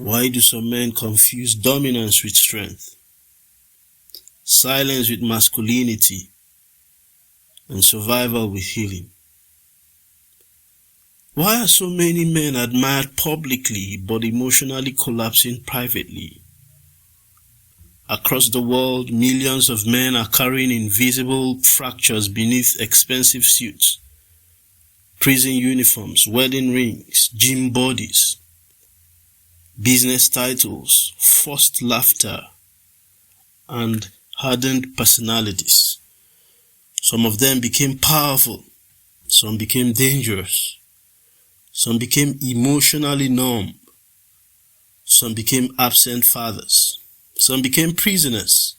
Why do some men confuse dominance with strength, silence with masculinity, and survival with healing? Why are so many men admired publicly but emotionally collapsing privately? Across the world, millions of men are carrying invisible fractures beneath expensive suits, prison uniforms, wedding rings, gym bodies, business titles, forced laughter, and hardened personalities. Some of them became powerful, some became dangerous, some became emotionally numb, some became absent fathers, some became prisoners,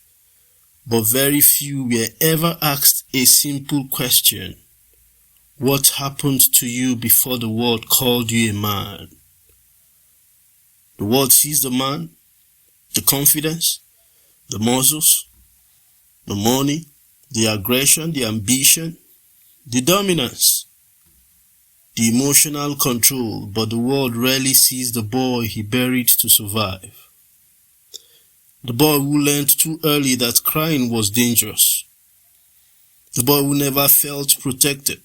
but very few were ever asked a simple question: what happened to you before the world called you a man? The world sees the man, the confidence, the muscles, the money, the aggression, the ambition, the dominance, the emotional control, but the world rarely sees the boy he buried to survive. The boy who learned too early that crying was dangerous. The boy who never felt protected.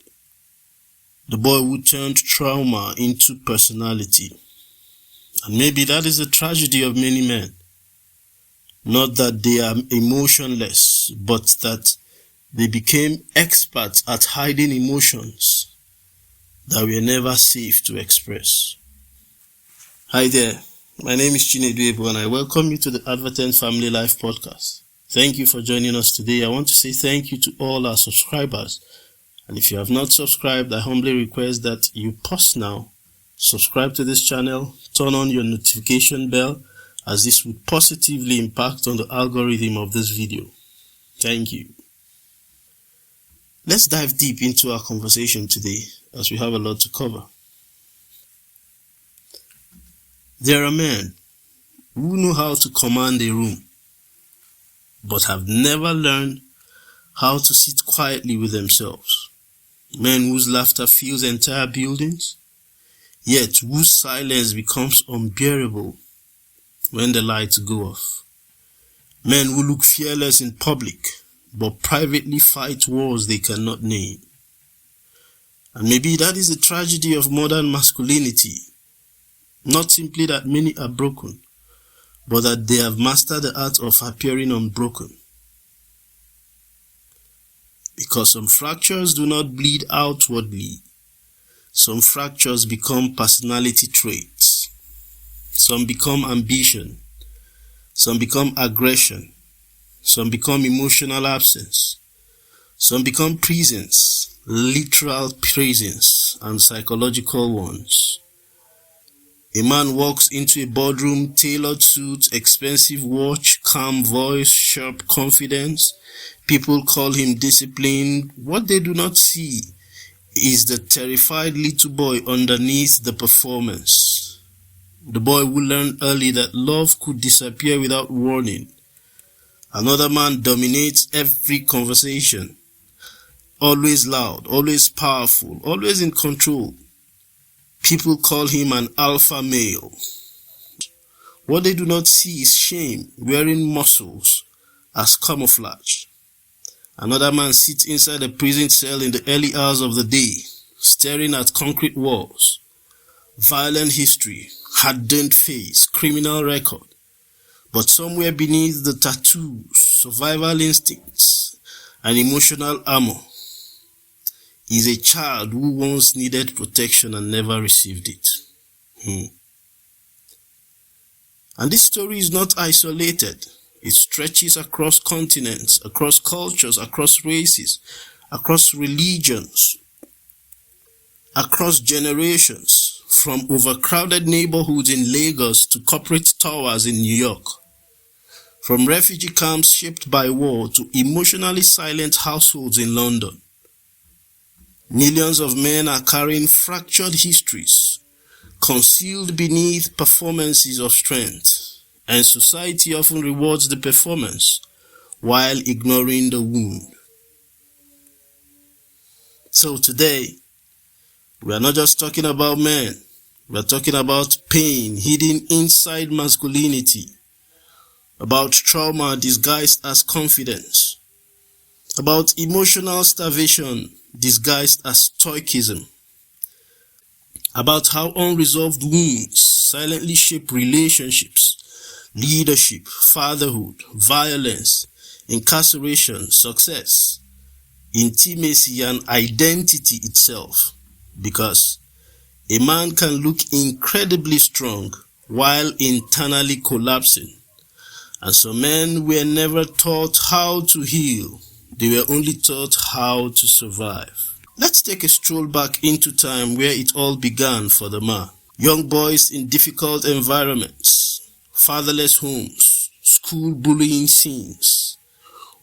The boy who turned trauma into personality. And maybe that is the tragedy of many men. Not that they are emotionless, but that they became experts at hiding emotions that were never safe to express. Hi there, my name is Chinedu and I welcome you to the Advertent Family Life Podcast. Thank you for joining us today. I want to say thank you to all our subscribers. And if you have not subscribed, I humbly request that you pause now, subscribe to this channel, turn on your notification bell, as this would positively impact on the algorithm of this video. Thank you. Let's dive deep into our conversation today, as we have a lot to cover. There are men who know how to command a room, but have never learned how to sit quietly with themselves. Men whose laughter fills entire buildings, yet whose silence becomes unbearable when the lights go off. Men who look fearless in public, but privately fight wars they cannot name. And maybe that is the tragedy of modern masculinity. Not simply that many are broken, but that they have mastered the art of appearing unbroken. Because some fractures do not bleed outwardly. Some fractures become personality traits. Some become ambition. Some become aggression. Some become emotional absence. Some become prisons, literal prisons, and psychological ones. A man walks into a boardroom, tailored suit, expensive watch, calm voice, sharp confidence. People call him disciplined. What they do not see is the terrified little boy underneath the performance. The boy who learned early that love could disappear without warning. Another man dominates every conversation. Always loud, always powerful, always in control. People call him an alpha male. What they do not see is shame, wearing muscles as camouflage. Another man sits inside a prison cell in the early hours of the day, staring at concrete walls. Violent history, hardened face, criminal record. But somewhere beneath the tattoos, survival instincts, and emotional armor, is a child who once needed protection and never received it. And this story is not isolated. It stretches across continents, across cultures, across races, across religions, across generations, from overcrowded neighborhoods in Lagos to corporate towers in New York, from refugee camps shaped by war to emotionally silent households in London. Millions of men are carrying fractured histories, concealed beneath performances of strength, and society often rewards the performance while ignoring the wound. So today, we are not just talking about men, We're talking about pain hidden inside masculinity, about trauma disguised as confidence, about emotional starvation disguised as stoicism, about how unresolved wounds silently shape relationships, leadership, fatherhood, violence, incarceration, success, intimacy, and identity itself. Because a man can look incredibly strong while internally collapsing. And some men were never taught how to heal. They were only taught how to survive. Let's take a stroll back into time where it all began for the man. Young boys in difficult environments, fatherless homes, school bullying scenes,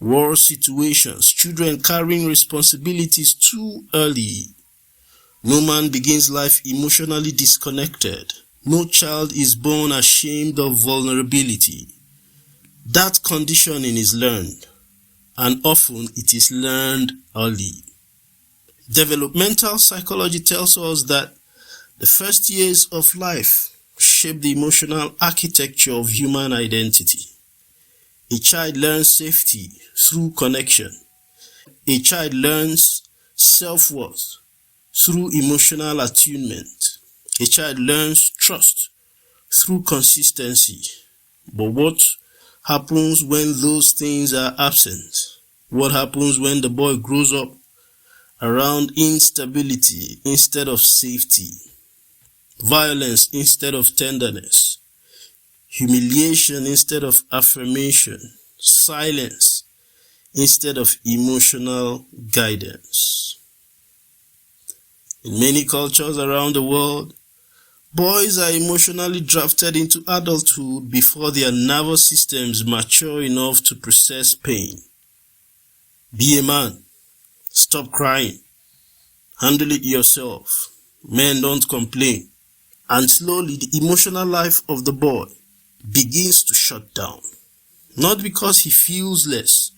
war situations, children carrying responsibilities too early. No man begins life emotionally disconnected. No child is born ashamed of vulnerability. That conditioning is learned, and often it is learned early. Developmental psychology tells us that the first years of life shape the emotional architecture of human identity. A child learns safety through connection. A child learns self-worth through emotional attunement. A child learns trust through consistency. But what happens when those things are absent? What happens when the boy grows up around instability instead of safety, violence instead of tenderness, humiliation instead of affirmation, silence instead of emotional guidance? In many cultures around the world, boys are emotionally drafted into adulthood before their nervous systems mature enough to process pain. Be a man. Stop crying. Handle it yourself. Men don't complain. And slowly the emotional life of the boy begins to shut down. Not because he feels less,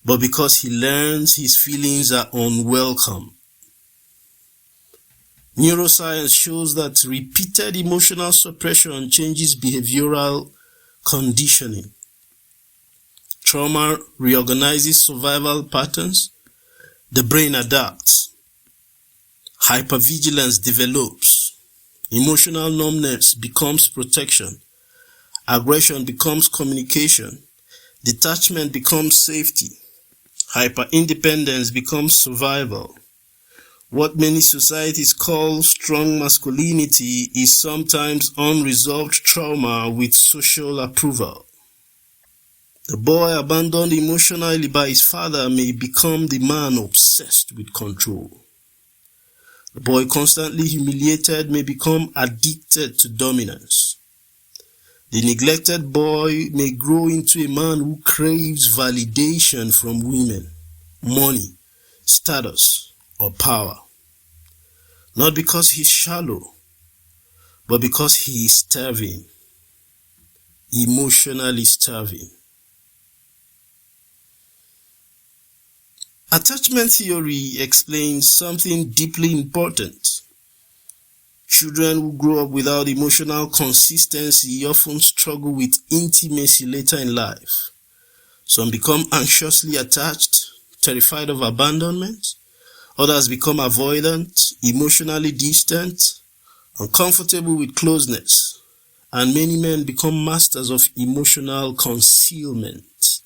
but because he learns his feelings are unwelcome. Neuroscience shows that repeated emotional suppression changes behavioral conditioning. Trauma reorganizes survival patterns. The brain adapts. Hypervigilance develops. Emotional numbness becomes protection. Aggression becomes communication. Detachment becomes safety. Hyperindependence becomes survival. What many societies call strong masculinity is sometimes unresolved trauma with social approval. The boy abandoned emotionally by his father may become the man obsessed with control. The boy constantly humiliated may become addicted to dominance. The neglected boy may grow into a man who craves validation from women, money, status, or power. Not because he's shallow, but because he is starving, emotionally starving. Attachment theory explains something deeply important. Children who grow up without emotional consistency often struggle with intimacy later in life. Some become anxiously attached, terrified of abandonment. Others become avoidant, emotionally distant, uncomfortable with closeness. And many men become masters of emotional concealment,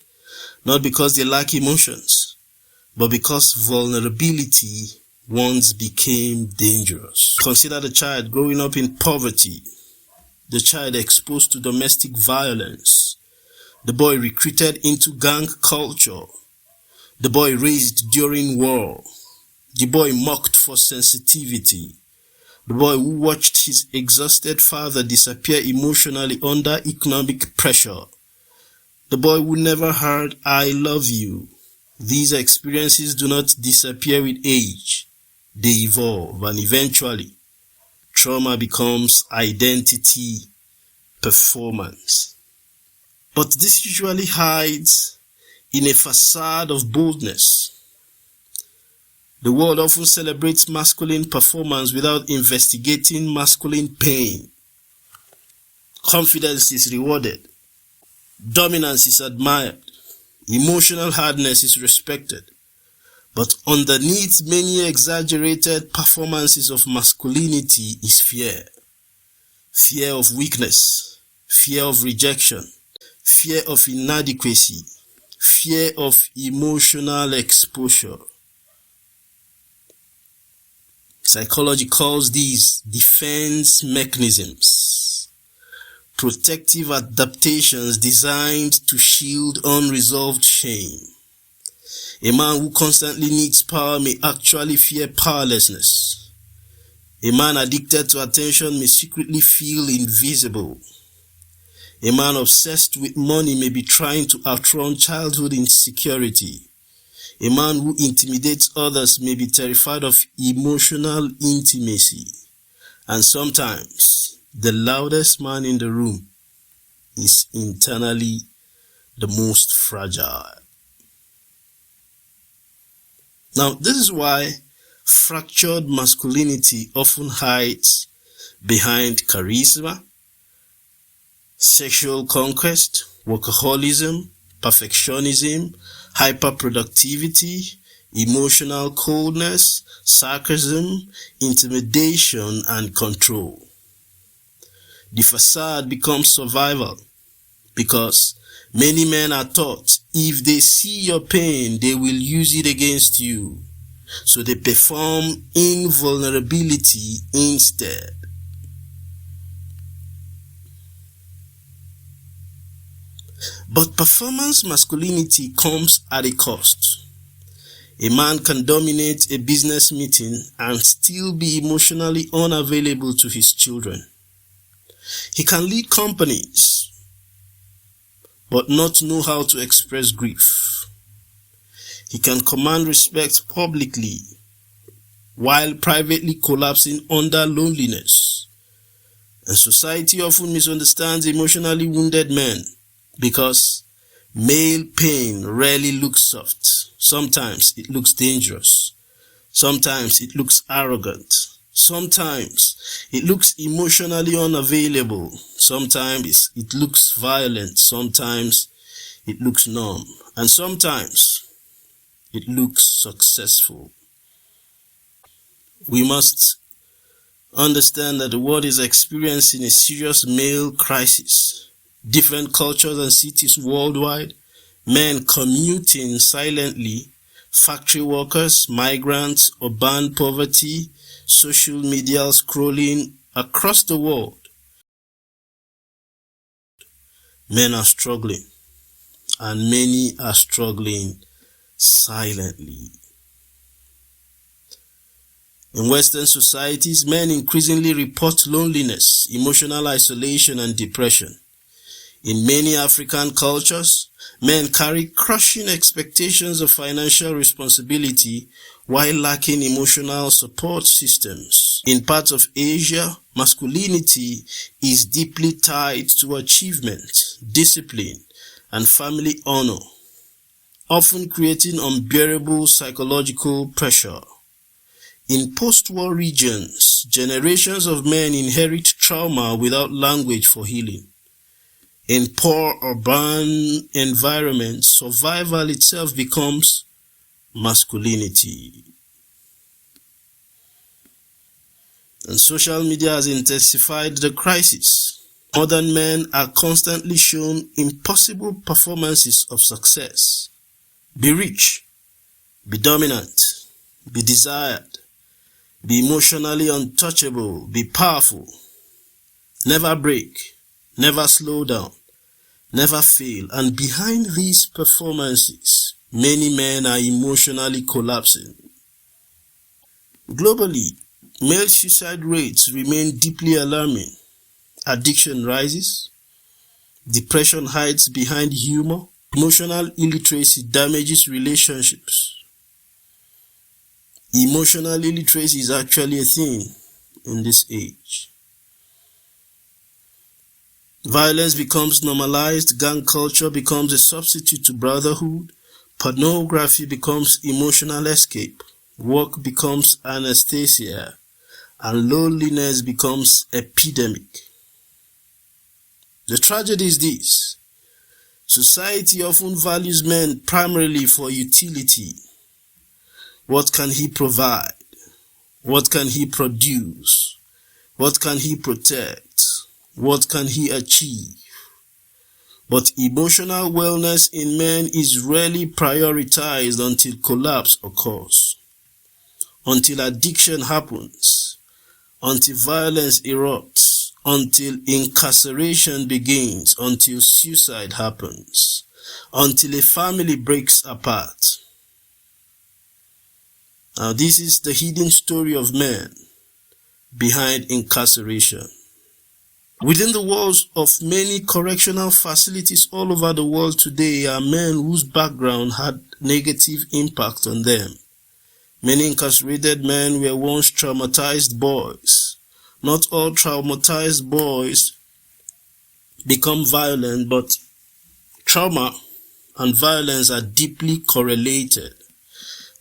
not because they lack emotions, but because vulnerability once became dangerous. Consider the child growing up in poverty, the child exposed to domestic violence, the boy recruited into gang culture, the boy raised during war, the boy mocked for sensitivity, the boy who watched his exhausted father disappear emotionally under economic pressure, the boy who never heard "I love you." These experiences do not disappear with age. They evolve, and eventually, trauma becomes identity performance. But this usually hides in a facade of boldness. The world often celebrates masculine performance without investigating masculine pain. Confidence is rewarded. Dominance is admired. Emotional hardness is respected. But underneath many exaggerated performances of masculinity is fear. Fear of weakness, fear of rejection, fear of inadequacy, fear of emotional exposure. Psychology calls these defense mechanisms, protective adaptations designed to shield unresolved shame. A man who constantly needs power may actually fear powerlessness. A man addicted to attention may secretly feel invisible. A man obsessed with money may be trying to outrun childhood insecurity. A man who intimidates others may be terrified of emotional intimacy. And sometimes, the loudest man in the room is internally the most fragile. Now, this is why fractured masculinity often hides behind charisma, sexual conquest, workaholism, perfectionism, hyperproductivity, emotional coldness, sarcasm, intimidation, and control. The facade becomes survival because many men are taught if they see your pain, they will use it against you. So they perform invulnerability instead. But performance masculinity comes at a cost. A man can dominate a business meeting and still be emotionally unavailable to his children. He can lead companies, but not know how to express grief. He can command respect publicly while privately collapsing under loneliness. And society often misunderstands emotionally wounded men because male pain rarely looks soft. Sometimes it looks dangerous. Sometimes it looks arrogant. Sometimes it looks emotionally unavailable. Sometimes it looks violent. Sometimes it looks numb. And sometimes it looks successful. We must understand that the world is experiencing a serious male crisis. Different cultures and cities worldwide, men commuting silently, factory workers, migrants, urban poverty, social media scrolling across the world. Men are struggling, and many are struggling silently. In Western societies, men increasingly report loneliness, emotional isolation, and depression. In many African cultures, men carry crushing expectations of financial responsibility while lacking emotional support systems. In parts of Asia, masculinity is deeply tied to achievement, discipline, and family honor, often creating unbearable psychological pressure. In post-war regions, generations of men inherit trauma without language for healing. In poor urban environments, survival itself becomes masculinity. And social media has intensified the crisis. Modern men are constantly shown impossible performances of success. Be rich, be dominant, be desired, be emotionally untouchable, be powerful. Never break, never slow down, never fail. And behind these performances, many men are emotionally collapsing. Globally, male suicide rates remain deeply alarming. Addiction rises. Depression hides behind humor. Emotional illiteracy damages relationships. Emotional illiteracy is actually a thing in this age. Violence becomes normalized, gang culture becomes a substitute to brotherhood, pornography becomes emotional escape. work becomes anesthesia, and loneliness becomes epidemic. The tragedy is this: society often values men primarily for utility. What can he provide? What can he produce? What can he protect? What can he achieve? But emotional wellness in men is rarely prioritized until collapse occurs, until addiction happens, until violence erupts, until incarceration begins, until suicide happens, until a family breaks apart. Now, this is the hidden story of men behind incarceration. Within the walls of many correctional facilities all over the world today are men whose background had negative impact on them. Many incarcerated men were once traumatized boys. Not all traumatized boys become violent, but trauma and violence are deeply correlated,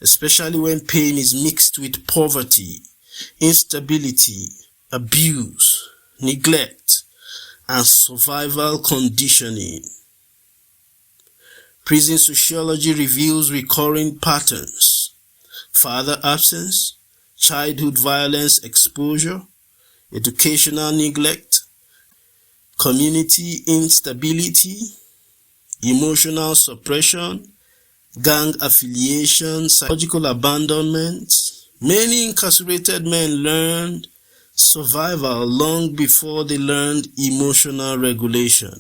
especially when pain is mixed with poverty, instability, abuse, neglect, and survival conditioning. Prison sociology reveals recurring patterns: father absence, childhood violence exposure, educational neglect, community instability, emotional suppression, gang affiliation, psychological abandonment. Many incarcerated men learned survival long before they learned emotional regulation.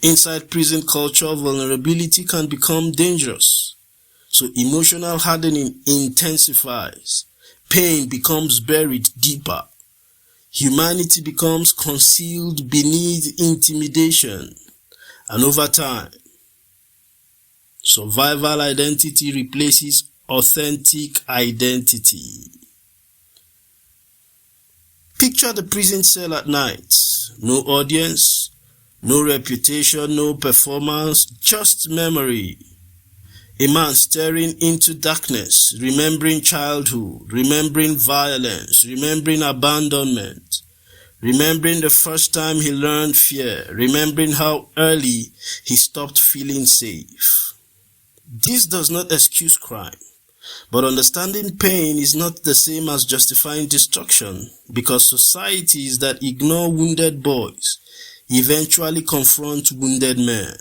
Inside prison culture, vulnerability can become dangerous. So emotional hardening intensifies. Pain becomes buried deeper. Humanity becomes concealed beneath intimidation. And over time, survival identity replaces authentic identity. Picture the prison cell at night. No audience, no reputation, no performance, just memory. A man staring into darkness, remembering childhood, remembering violence, remembering abandonment, remembering the first time he learned fear, remembering how early he stopped feeling safe. This does not excuse crime, but understanding pain is not the same as justifying destruction, because societies that ignore wounded boys eventually confront wounded men.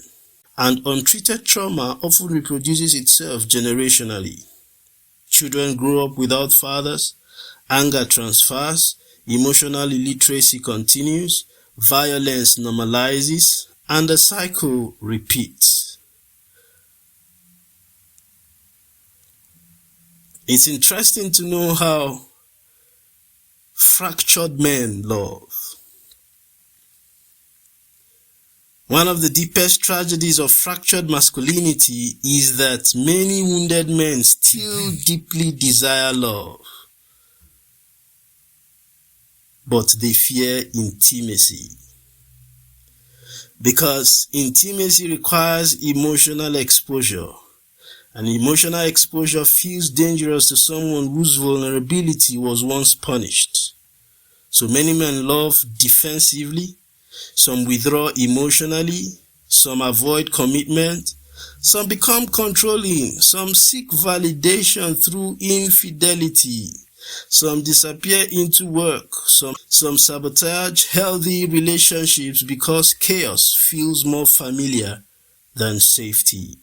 And untreated trauma often reproduces itself generationally. Children grow up without fathers, anger transfers, emotional illiteracy continues, violence normalizes, and the cycle repeats. It's interesting to know how fractured men love. One of the deepest tragedies of fractured masculinity is that many wounded men still deeply desire love, but they fear intimacy. Because intimacy requires emotional exposure, and emotional exposure feels dangerous to someone whose vulnerability was once punished. So many men love defensively. Some withdraw emotionally, some avoid commitment, some become controlling, some seek validation through infidelity, some disappear into work, some sabotage healthy relationships because chaos feels more familiar than safety.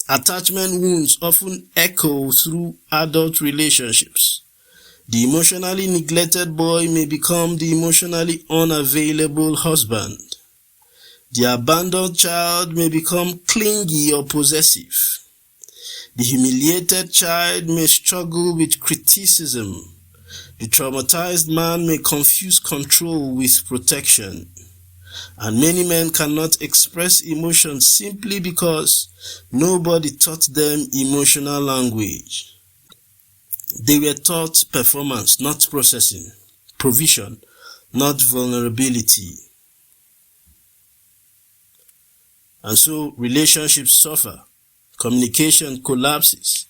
Attachment wounds often echo through adult relationships. The emotionally neglected boy may become the emotionally unavailable husband. The abandoned child may become clingy or possessive. The humiliated child may struggle with criticism. The traumatized man may confuse control with protection. And many men cannot express emotions simply because nobody taught them emotional language. They were taught performance, not processing, provision, not vulnerability. And so relationships suffer, Communication collapses.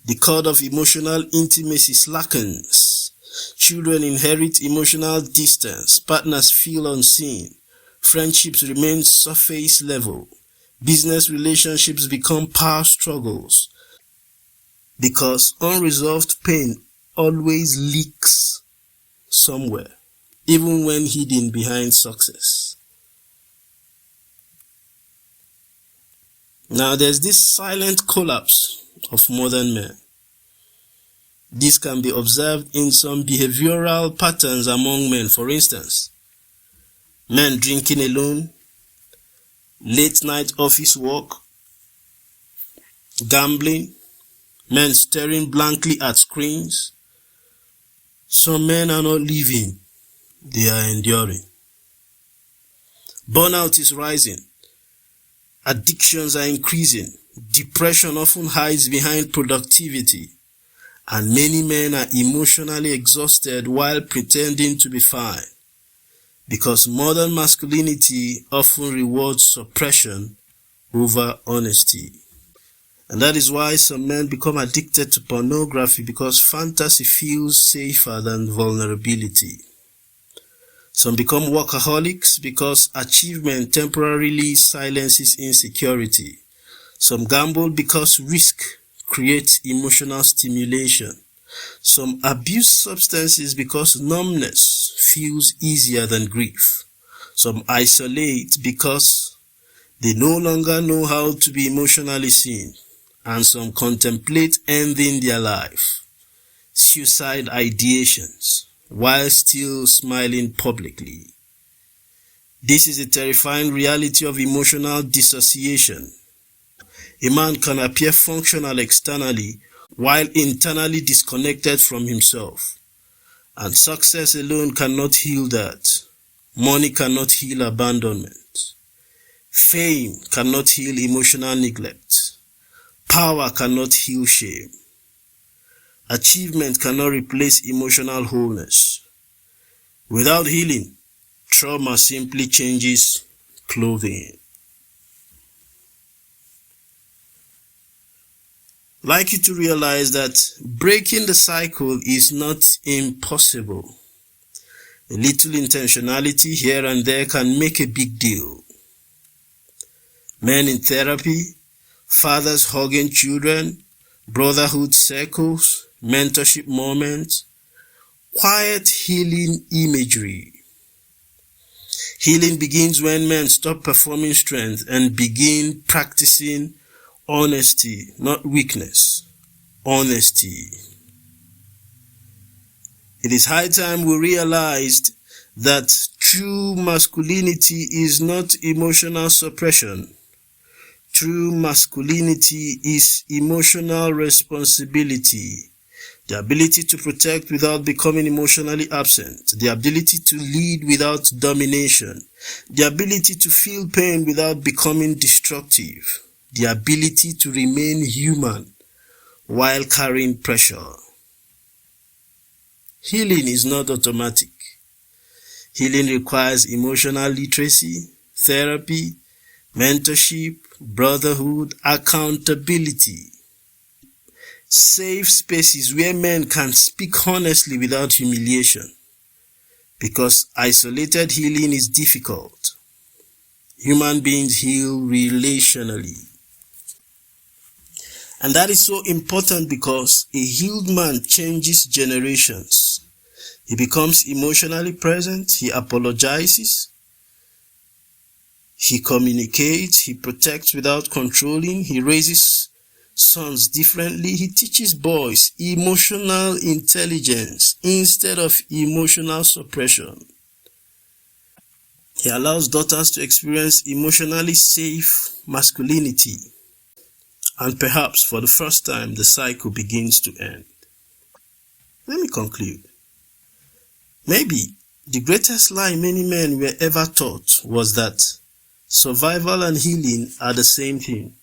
The cord of emotional intimacy slackens. Children inherit emotional distance. Partners feel unseen. Friendships remain surface level. Business relationships become power struggles. Because unresolved pain always leaks somewhere, even when hidden behind success. Now there's this silent collapse of modern men. This can be observed in some behavioral patterns among men. For instance, men drinking alone, late night office work, gambling, men staring blankly at screens. Some men are not living, they are enduring. Burnout is rising. Addictions are increasing. Depression often hides behind productivity. And many men are emotionally exhausted while pretending to be fine. Because modern masculinity often rewards suppression over honesty. And that is why some men become addicted to pornography, because fantasy feels safer than vulnerability. Some become workaholics because achievement temporarily silences insecurity. Some gamble because risk creates emotional stimulation. Some abuse substances because numbness feels easier than grief. Some isolate because they no longer know how to be emotionally seen. And some contemplate ending their life, suicide ideations, while still smiling publicly. This is a terrifying reality of emotional dissociation. A man can appear functional externally while internally disconnected from himself. And success alone cannot heal that. Money cannot heal abandonment. Fame cannot heal emotional neglect. Power cannot heal shame. Achievement cannot replace emotional wholeness. Without healing, trauma simply changes clothing. I'd like you to realize that breaking the cycle is not impossible. A little intentionality here and there can make a big deal. Men in therapy, fathers hugging children, brotherhood circles, mentorship moments, quiet healing imagery. Healing begins when men stop performing strength and begin practicing honesty, not weakness. Honesty. It is high time we realized that true masculinity is not emotional suppression. True masculinity is emotional responsibility. The ability to protect without becoming emotionally absent. The ability to lead without domination. The ability to feel pain without becoming destructive. The ability to remain human while carrying pressure. Healing is not automatic. Healing requires emotional literacy, therapy, mentorship, brotherhood, accountability. Safe spaces where men can speak honestly without humiliation. Because isolated healing is difficult. Human beings heal relationally. And that is so important because a healed man changes generations. He becomes emotionally present, he apologizes, he communicates, he protects without controlling, he raises sons differently, he teaches boys emotional intelligence instead of emotional suppression. He allows daughters to experience emotionally safe masculinity. And perhaps for the first time, the cycle begins to end. Let me conclude. Maybe the greatest lie many men were ever taught was that survival and healing are the same thing.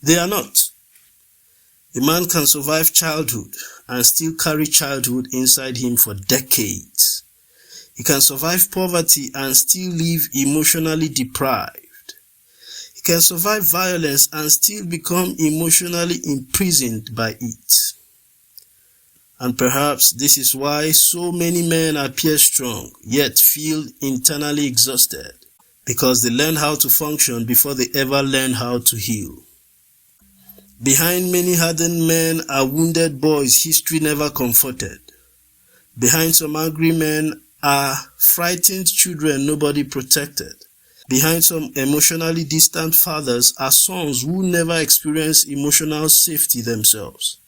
They are not. A man can survive childhood and still carry childhood inside him for decades. He can survive poverty and still live emotionally deprived. He can survive violence and still become emotionally imprisoned by it. And perhaps this is why so many men appear strong, yet feel internally exhausted, because they learn how to function before they ever learn how to heal. Behind many hardened men are wounded boys history never comforted. Behind some angry men are frightened children nobody protected. Behind some emotionally distant fathers are sons who never experienced emotional safety themselves.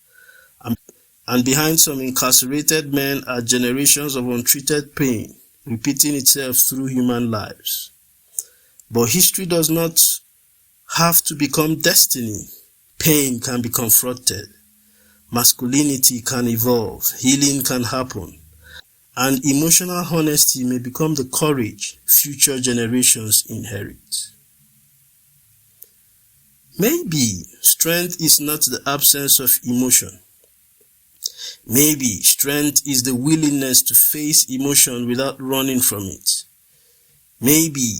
And behind some incarcerated men are generations of untreated pain, repeating itself through human lives. But history does not have to become destiny. Pain can be confronted. Masculinity can evolve. Healing can happen. And emotional honesty may become the courage future generations inherit. Maybe strength is not the absence of emotion. Maybe strength is the willingness to face emotion without running from it. Maybe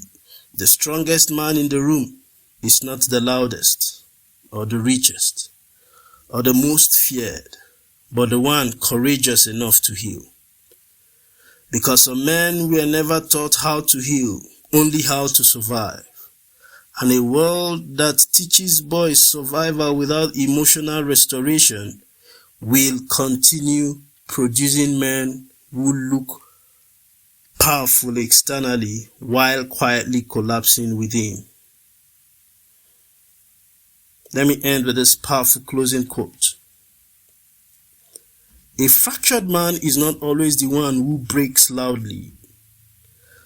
the strongest man in the room is not the loudest, or the richest, or the most feared, but the one courageous enough to heal. Because some men were never taught how to heal, only how to survive. And a world that teaches boys survival without emotional restoration will continue producing men who look powerful externally while quietly collapsing within. Let me end with this powerful closing quote. A fractured man is not always the one who breaks loudly.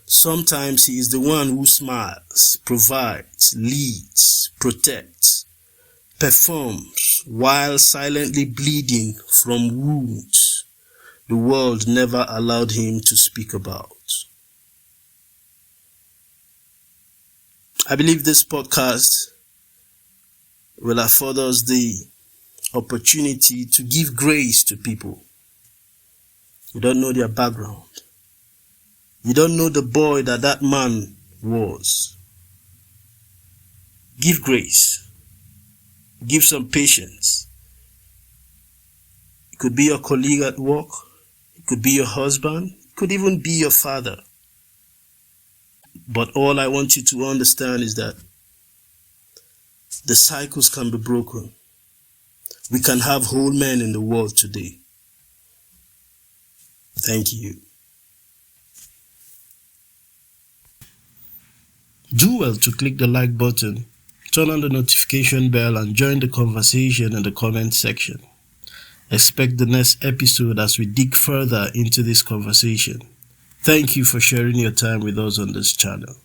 Sometimes he is the one who smiles, provides, leads, protects, performs while silently bleeding from wounds the world never allowed him to speak about. I believe this podcast will afford us the opportunity to give grace to people. You don't know their background. You don't know the boy that man was. Give grace. Give some patience. It could be your colleague at work. It could be your husband. It could even be your father. But all I want you to understand is that the cycles can be broken. We can have whole men in the world today. Thank you. Do well to click the like button, turn on the notification bell, and join the conversation in the comment section. Expect the next episode as we dig further into this conversation. Thank you for sharing your time with us on this channel.